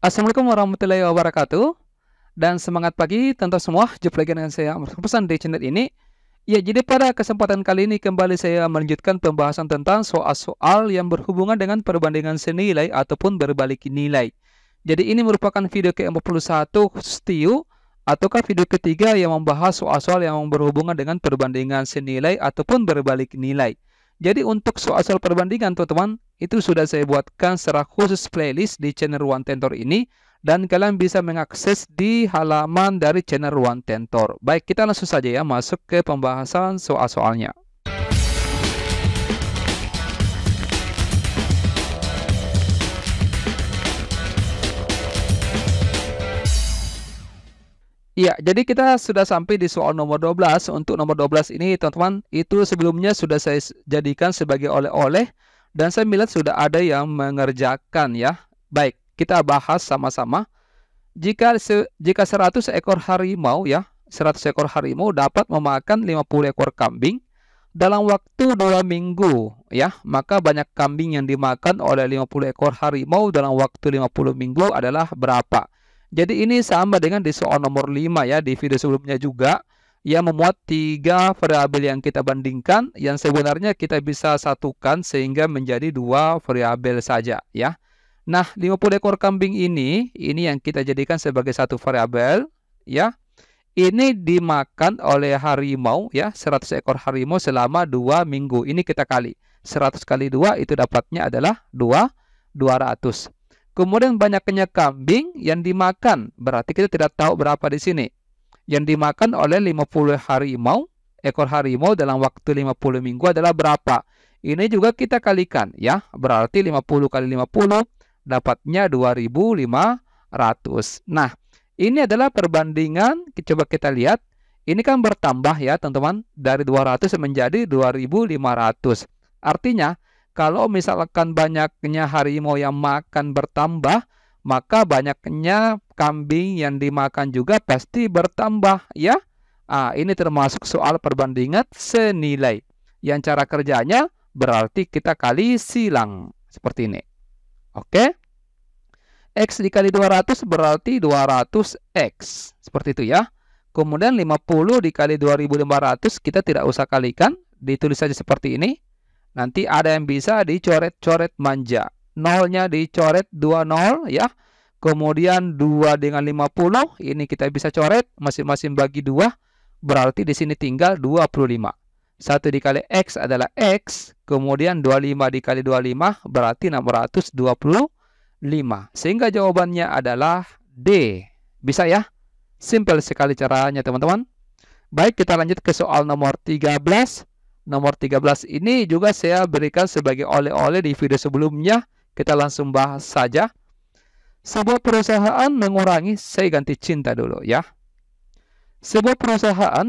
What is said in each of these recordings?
Assalamualaikum warahmatullahi wabarakatuh. Dan semangat pagi tentu semua. Jumpa lagi dengan saya Ahmad Pesan di channel ini. Ya, jadi pada kesempatan kali ini kembali saya melanjutkan pembahasan tentang soal-soal yang berhubungan dengan perbandingan senilai ataupun berbalik nilai. Jadi ini merupakan video ke-41 STIU ataukah video ketiga yang membahas soal-soal yang berhubungan dengan perbandingan senilai ataupun berbalik nilai. Jadi untuk soal-soal perbandingan teman-teman, itu sudah saya buatkan secara khusus playlist di channel Ruang Tentor ini. Dan kalian bisa mengakses di halaman dari channel Ruang Tentor. Baik, kita langsung saja ya masuk ke pembahasan soal-soalnya. Iya, jadi kita sudah sampai di soal nomor 12. Untuk nomor 12 ini teman-teman, itu sebelumnya sudah saya jadikan sebagai oleh-oleh. Dan saya melihat sudah ada yang mengerjakan ya. Baik, kita bahas sama-sama. Jika 100 ekor harimau ya, 100 ekor harimau dapat memakan 50 ekor kambing dalam waktu 2 minggu ya, maka banyak kambing yang dimakan oleh 50 ekor harimau dalam waktu 50 minggu adalah berapa? Jadi ini sama dengan di soal nomor 5 ya, di video sebelumnya juga yang memuat 3 variabel yang kita bandingkan yang sebenarnya kita bisa satukan sehingga menjadi 2 variabel saja ya. Nah, 50 ekor kambing ini yang kita jadikan sebagai satu variabel ya. Ini dimakan oleh harimau ya, 100 ekor harimau selama 2 minggu. Ini kita kali. 100 kali 2 itu dapatnya adalah 200. Kemudian banyaknya kambing yang dimakan, berarti kita tidak tahu berapa di sini. Yang dimakan oleh 50 harimau, ekor harimau dalam waktu 50 minggu adalah berapa? Ini juga kita kalikan ya, berarti 50 kali 50 dapatnya 2.500. Nah, ini adalah perbandingan, coba kita lihat. Ini kan bertambah ya teman-teman, dari 200 menjadi 2.500. Artinya, kalau misalkan banyaknya harimau yang makan bertambah, maka banyaknya kambing yang dimakan juga pasti bertambah ya. Ini termasuk soal perbandingan senilai. Yang cara kerjanya berarti kita kali silang. Seperti ini. Oke. X dikali 200 berarti 200X. Seperti itu ya. Kemudian 50 dikali 2.500 kita tidak usah kalikan. Ditulis saja seperti ini. Nanti ada yang bisa dicoret-coret manja. Nolnya dicoret 2 nol ya. Kemudian 2 dengan 50 ini kita bisa coret. Masing-masing bagi 2. Berarti di sini tinggal 25. 1 dikali X adalah X. Kemudian 25 dikali 25 berarti 625. Sehingga jawabannya adalah D. Bisa ya? Simple sekali caranya teman-teman. Baik, kita lanjut ke soal nomor 13. Nomor 13 ini juga saya berikan sebagai oleh-oleh di video sebelumnya. Kita langsung bahas saja. Sebuah perusahaan mengurangi, saya ganti cinta dulu ya. Sebuah perusahaan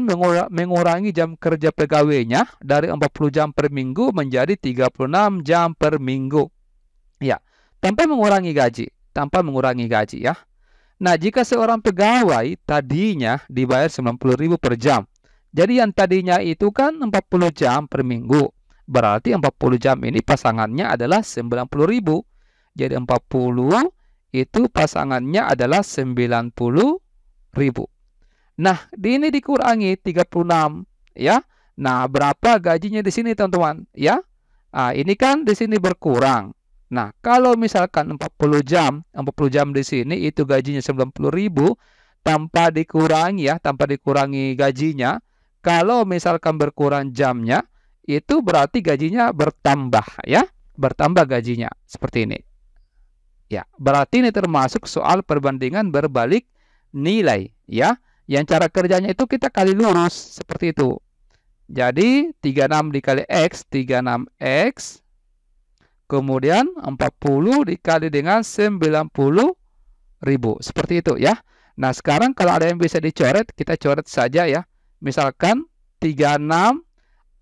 mengurangi jam kerja pegawainya dari 40 jam per minggu menjadi 36 jam per minggu. Ya, tanpa mengurangi gaji. Tanpa mengurangi gaji ya. Nah, jika seorang pegawai tadinya dibayar 90.000 per jam. Jadi yang tadinya itu kan 40 jam per minggu. Berarti 40 jam ini pasangannya adalah 90.000. Jadi 40 itu pasangannya adalah 90.000. Nah, ini dikurangi 36 ya. Nah, berapa gajinya di sini teman-teman ya? Ini kan di sini berkurang. Nah, kalau misalkan 40 jam di sini itu gajinya 90.000 tanpa dikurangi ya, tanpa dikurangi gajinya. Kalau misalkan berkurang jamnya, itu berarti gajinya bertambah ya, bertambah gajinya seperti ini. Ya, berarti ini termasuk soal perbandingan berbalik nilai ya. Yang cara kerjanya itu kita kali lurus seperti itu. Jadi 36 dikali X, 36X. Kemudian 40 dikali dengan 90.000. Seperti itu ya. Nah, sekarang kalau ada yang bisa dicoret, kita coret saja ya. Misalkan 36,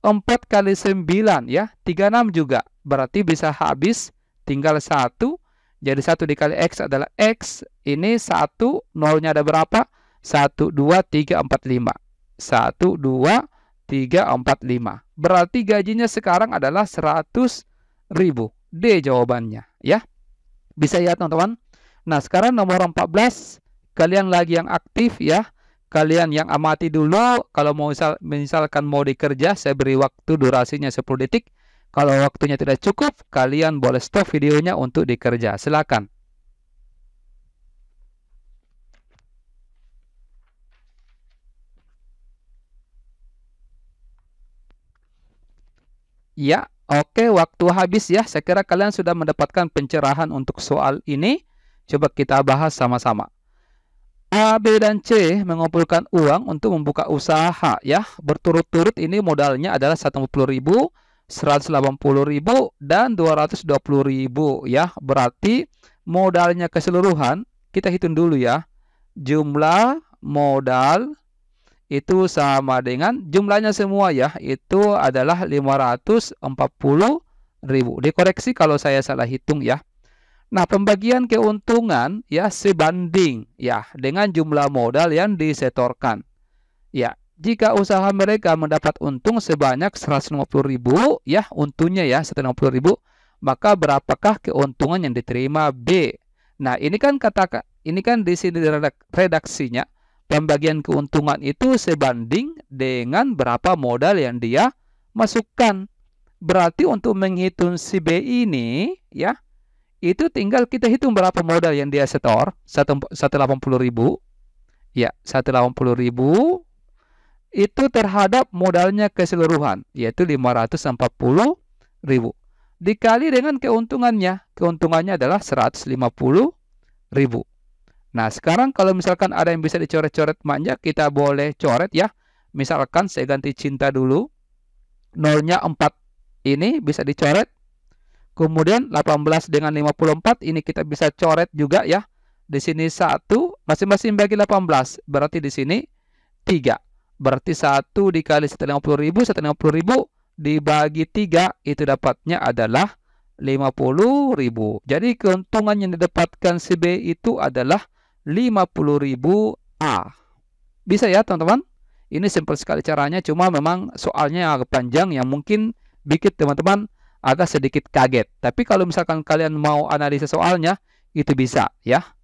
4 kali 9 ya. 36 juga. Berarti bisa habis tinggal 1. Jadi 1 dikali X adalah X. Ini 1, nolnya ada berapa? 1, 2, 3, 4, 5. 1, 2, 3, 4, 5. Berarti gajinya sekarang adalah 100.000. D jawabannya ya. Bisa ya teman-teman. Nah, sekarang nomor 14, kalian lagi yang aktif ya. Kalian yang amati dulu, kalau mau misalkan mau dikerja, saya beri waktu durasinya 10 detik. Kalau waktunya tidak cukup, kalian boleh stop videonya untuk dikerja. Silakan. Ya, oke, waktu habis ya. Saya kira kalian sudah mendapatkan pencerahan untuk soal ini. Coba kita bahas sama-sama. A, B, dan C mengumpulkan uang untuk membuka usaha ya. Berturut-turut ini modalnya adalah 150.000, 180.000, dan 220.000 ya. Berarti modalnya keseluruhan, kita hitung dulu ya. Jumlah modal itu sama dengan jumlahnya semua ya. Itu adalah 540.000. Dikoreksi kalau saya salah hitung ya. Nah, pembagian keuntungan ya sebanding ya dengan jumlah modal yang disetorkan. Ya, jika usaha mereka mendapat untung sebanyak 150.000 ya, untungnya ya 150.000, maka berapakah keuntungan yang diterima B? Nah, ini kan di sini redaksinya pembagian keuntungan itu sebanding dengan berapa modal yang dia masukkan. Berarti untuk menghitung si B ini ya, itu tinggal kita hitung berapa modal yang dia setor, 180.000 ya, 180.000 itu terhadap modalnya keseluruhan, yaitu 540.000 dikali dengan keuntungannya adalah 150.000. Nah, sekarang kalau misalkan ada yang bisa dicoret-coret manja, kita boleh coret ya. Misalkan saya ganti cinta dulu, nolnya 4 ini bisa dicoret. Kemudian 18 dengan 54 ini kita bisa coret juga ya. Di sini 1, masing-masing bagi 18. Berarti di sini 3. Berarti 1 dikali 150.000, 150.000 dibagi 3 itu dapatnya adalah 50.000. Jadi keuntungan yang didapatkan si B itu adalah 50.000 A. Bisa ya teman-teman? Ini simpel sekali caranya, cuma memang soalnya agak panjang yang mungkin bikin teman-teman agak sedikit kaget. Tapi kalau misalkan kalian mau analisa soalnya, itu bisa ya.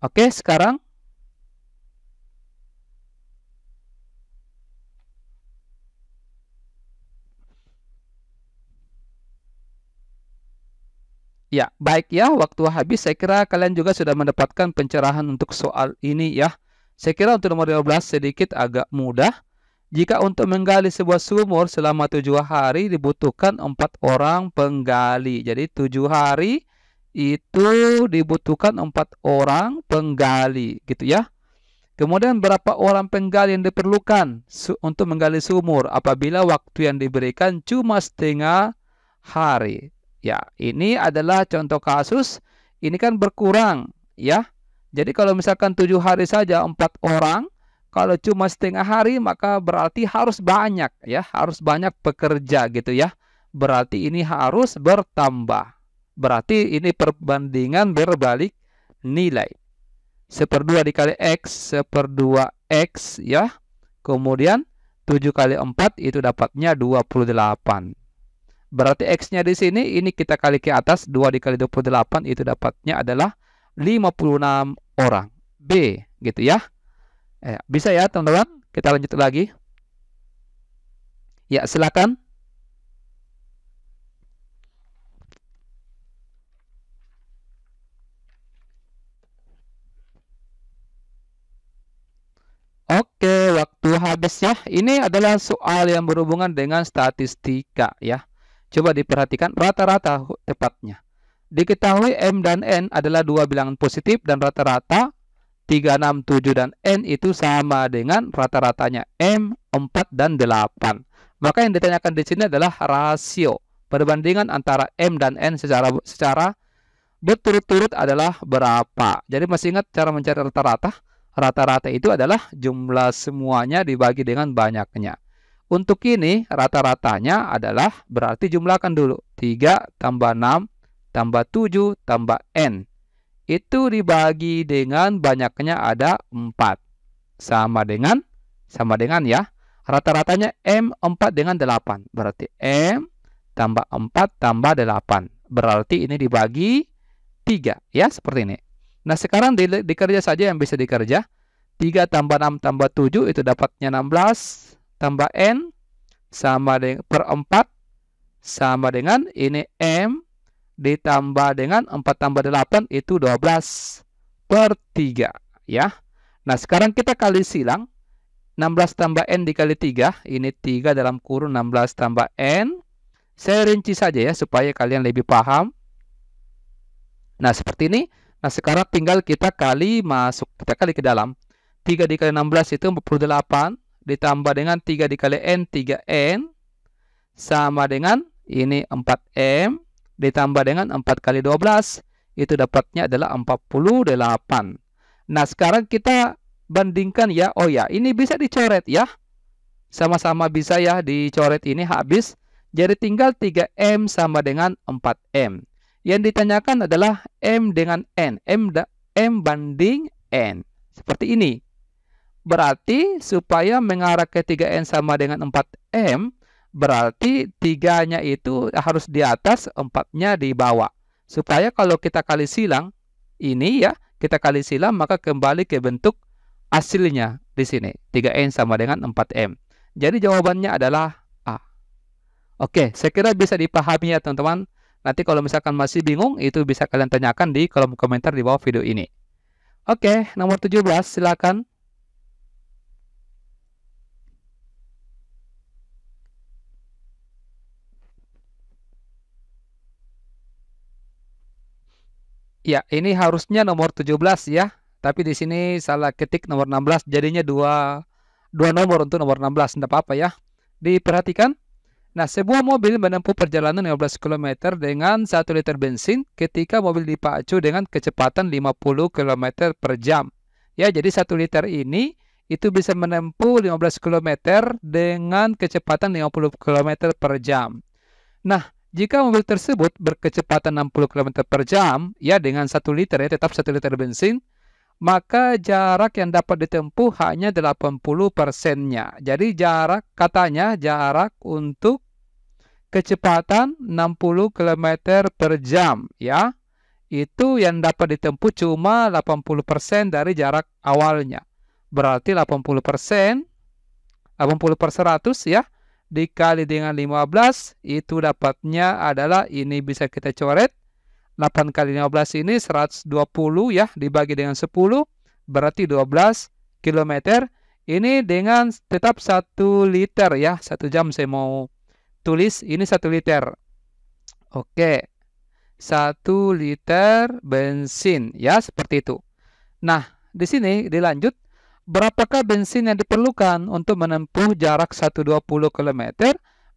Oke, sekarang ya, baik ya, waktu habis. Saya kira kalian juga sudah mendapatkan pencerahan untuk soal ini ya. Saya kira untuk nomor 12 sedikit agak mudah. Jika untuk menggali sebuah sumur selama 7 hari dibutuhkan 4 orang penggali. Jadi 7 hari itu dibutuhkan 4 orang penggali gitu ya. Kemudian berapa orang penggali yang diperlukan untuk menggali sumur apabila waktu yang diberikan cuma setengah hari. Ya, ini adalah contoh kasus. Ini kan berkurang ya. Jadi kalau misalkan 7 hari saja 4 orang, kalau cuma setengah hari maka berarti harus banyak ya, harus banyak pekerja gitu ya. Berarti ini harus bertambah. Berarti ini perbandingan berbalik nilai. 1/2 dikali X, 1/2 X ya. Kemudian 7 kali 4 itu dapatnya 28. Berarti X-nya di sini ini kita kali ke atas, 2 dikali 28 itu dapatnya adalah 56 orang. B gitu ya. Bisa ya teman-teman? Kita lanjut lagi. Ya, silakan. Oke, waktu habis ya. Ini adalah soal yang berhubungan dengan statistika ya. Coba diperhatikan rata-rata tepatnya. Diketahui M dan N adalah 2 bilangan positif dan rata-rata 3, 6, 7, dan N itu sama dengan rata-ratanya M, 4, dan 8. Maka yang ditanyakan di sini adalah rasio. Perbandingan antara M dan N secara berturut-turut adalah berapa. Jadi masih ingat cara mencari rata-rata? Rata-rata itu adalah jumlah semuanya dibagi dengan banyaknya. Untuk ini rata-ratanya adalah berarti jumlahkan dulu. 3 tambah 6 tambah 7 tambah N. Itu dibagi dengan banyaknya ada 4. Sama dengan ya. Rata-ratanya M 4 dengan 8. Berarti M tambah 4 tambah 8. Berarti ini dibagi 3 ya, seperti ini. Nah, sekarang dikerja saja yang bisa dikerja. 3 tambah 6 tambah 7 itu dapatnya 16 tambah N sama dengan per 4 sama dengan ini M ditambah dengan 4 tambah 8 itu 12 per 3 ya. Nah, sekarang kita kali silang 16 tambah N dikali 3, ini 3 dalam kurung 16 tambah N. Saya rinci saja ya supaya kalian lebih paham. Nah, seperti ini. Nah, sekarang tinggal kita kali ke dalam. 3 dikali 16 itu 48 ditambah dengan 3 dikali N 3N sama dengan ini 4M ditambah dengan 4 kali 12 itu dapatnya adalah 48. Nah, sekarang kita bandingkan ya. Oh ya, ini bisa dicoret ya. Sama-sama bisa ya dicoret ini habis. Jadi tinggal 3M sama dengan 4M. Yang ditanyakan adalah M dengan N. M banding N. Seperti ini. Berarti supaya mengarah ke 3N sama dengan 4M, berarti 3-nya itu harus di atas, 4-nya di bawah. Supaya kalau kita kali silang, ini ya, kita kali silang maka kembali ke bentuk aslinya di sini. 3N sama dengan 4M. Jadi jawabannya adalah A. Oke, saya kira bisa dipahami ya teman-teman. Nanti kalau misalkan masih bingung, itu bisa kalian tanyakan di kolom komentar di bawah video ini. Oke, nomor 17, silakan. Ya, ini harusnya nomor 17 ya. Tapi di sini salah ketik nomor 16, jadinya dua nomor untuk nomor 16. Tidak apa-apa ya. Diperhatikan. Nah, sebuah mobil menempuh perjalanan 15 km dengan 1 liter bensin ketika mobil dipacu dengan kecepatan 50 km per jam. Ya, jadi 1 liter ini itu bisa menempuh 15 km dengan kecepatan 50 km per jam. Nah, jika mobil tersebut berkecepatan 60 km per jam, ya dengan 1 liter ya, tetap 1 liter bensin, maka jarak yang dapat ditempuh hanya 80%-nya. Jadi katanya jarak untuk kecepatan 60 km per jam ya. Itu yang dapat ditempuh cuma 80% dari jarak awalnya. Berarti 80% per 100 ya. Dikali dengan 15 itu dapatnya adalah ini bisa kita coret. 8 kali 15 ini 120 ya, dibagi dengan 10 berarti 12 km. Ini dengan tetap 1 liter ya. 1 jam saya mau tulis ini 1 liter. Oke. 1 liter bensin ya, seperti itu. Nah, di sini dilanjut. Berapakah bensin yang diperlukan untuk menempuh jarak 120 km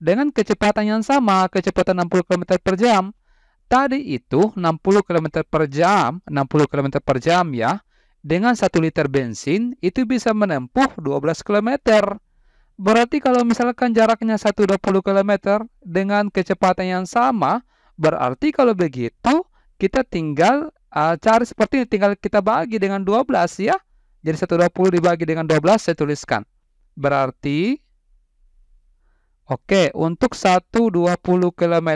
dengan kecepatan yang sama, kecepatan 60 km per jam? Tadi itu 60 km per jam, 60 km per jam ya, dengan 1 liter bensin itu bisa menempuh 12 km. Berarti kalau misalkan jaraknya 120 km dengan kecepatan yang sama, berarti kalau begitu kita tinggal cari seperti ini, tinggal kita bagi dengan 12 ya. Jadi 120 dibagi dengan 12 saya tuliskan. Berarti oke, untuk 120 km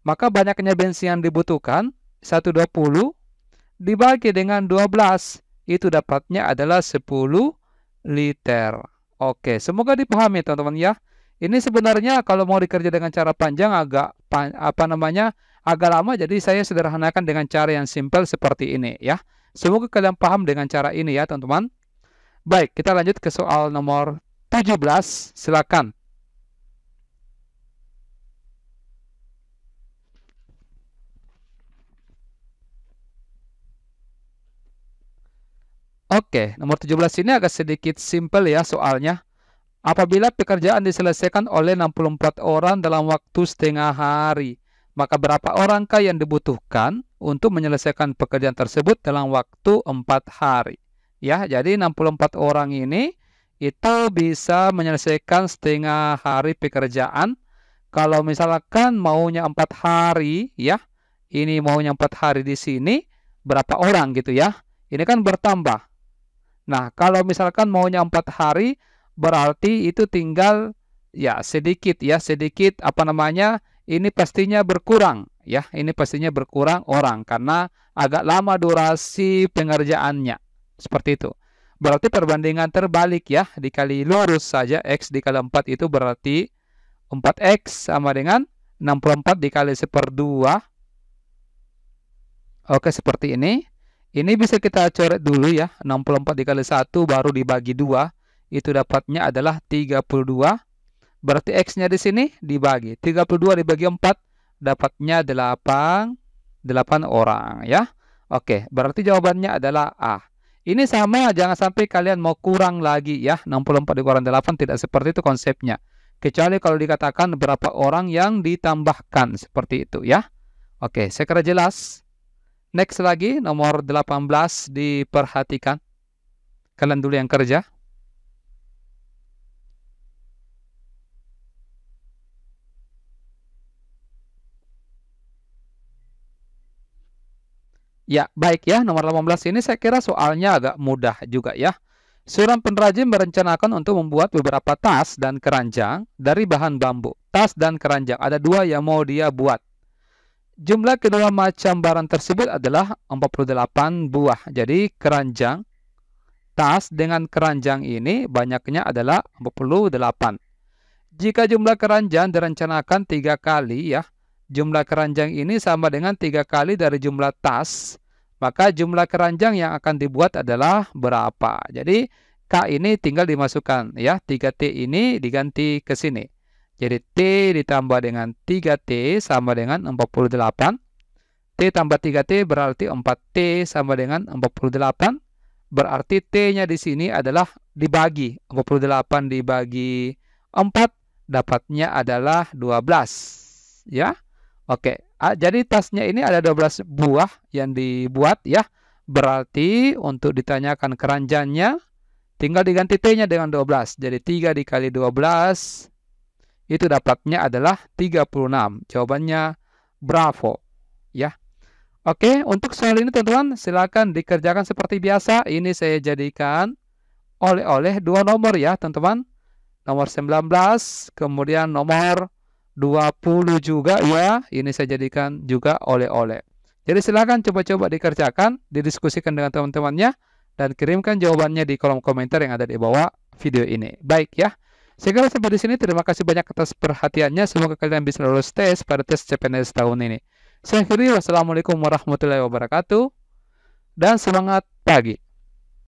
maka banyaknya bensin yang dibutuhkan 120 dibagi dengan 12 itu dapatnya adalah 10 liter. Oke, semoga dipahami teman-teman ya. Ini sebenarnya kalau mau dikerja dengan cara panjang agak agak lama, jadi saya sederhanakan dengan cara yang simpel seperti ini ya. Semoga kalian paham dengan cara ini ya teman-teman. Baik, kita lanjut ke soal nomor 17. Silakan. Oke, nomor 17 ini agak sedikit simpel ya soalnya. Apabila pekerjaan diselesaikan oleh 64 orang dalam waktu setengah hari, maka berapa orangkah yang dibutuhkan untuk menyelesaikan pekerjaan tersebut dalam waktu 4 hari? Ya, jadi 64 orang ini itu bisa menyelesaikan setengah hari pekerjaan. Kalau misalkan maunya 4 hari, ya, ini maunya 4 hari di sini, berapa orang gitu ya? Ini kan bertambah. Nah, kalau misalkan maunya 4 hari, berarti itu tinggal ya sedikit ini pastinya berkurang Ya, ini pastinya berkurang orang karena agak lama durasi pengerjaannya. Seperti itu. Berarti perbandingan terbalik ya, dikali lurus saja X dikali 4 itu berarti 4X sama dengan 64 dikali 1/2. Oke, seperti ini. Ini bisa kita coret dulu ya. 64 dikali 1 baru dibagi 2. Itu dapatnya adalah 32. Berarti X-nya di sini dibagi. 32 dibagi 4 dapatnya 8 orang ya. Oke, berarti jawabannya adalah A. Ini sama, jangan sampai kalian mau kurang lagi ya. 64 dikurang 8 tidak seperti itu konsepnya. Kecuali kalau dikatakan berapa orang yang ditambahkan seperti itu ya. Oke, saya kira jelas. Next lagi, nomor 18 diperhatikan. Kalian dulu yang kerja. Ya, baik ya. Nomor 18 ini saya kira soalnya agak mudah juga ya. Seorang pengrajin merencanakan untuk membuat beberapa tas dan keranjang dari bahan bambu. Tas dan keranjang, ada dua yang mau dia buat. Jumlah kedua macam barang tersebut adalah 48 buah. Jadi keranjang, tas dengan keranjang ini banyaknya adalah 48. Jika jumlah keranjang direncanakan 3 kali ya, jumlah keranjang ini sama dengan 3 kali dari jumlah tas, maka jumlah keranjang yang akan dibuat adalah berapa? Jadi K ini tinggal dimasukkan ya, 3T ini diganti ke sini. Jadi T ditambah dengan 3T sama dengan 48. T tambah 3T berarti 4T sama dengan 48. Berarti T-nya di sini adalah dibagi. 48 dibagi 4 dapatnya adalah 12. Ya. Oke. Jadi tasnya ini ada 12 buah yang dibuat ya. Berarti untuk ditanyakan keranjangnya tinggal diganti T-nya dengan 12. Jadi 3 dikali 12 itu dapatnya adalah 36. Jawabannya bravo. Ya. Oke, untuk soal ini teman-teman silakan dikerjakan seperti biasa. Ini saya jadikan oleh-oleh 2 nomor ya teman-teman. Nomor 19, kemudian nomor 20 juga ya. Ini saya jadikan juga oleh-oleh. Jadi silakan coba-coba dikerjakan, didiskusikan dengan teman-temannya, dan kirimkan jawabannya di kolom komentar yang ada di bawah video ini. Baik ya. Saya kira sampai di sini. Terima kasih banyak atas perhatiannya. Semoga kalian bisa lulus tes pada tes CPNS tahun ini. Saya akhiri, wassalamualaikum warahmatullahi wabarakatuh, dan semangat pagi.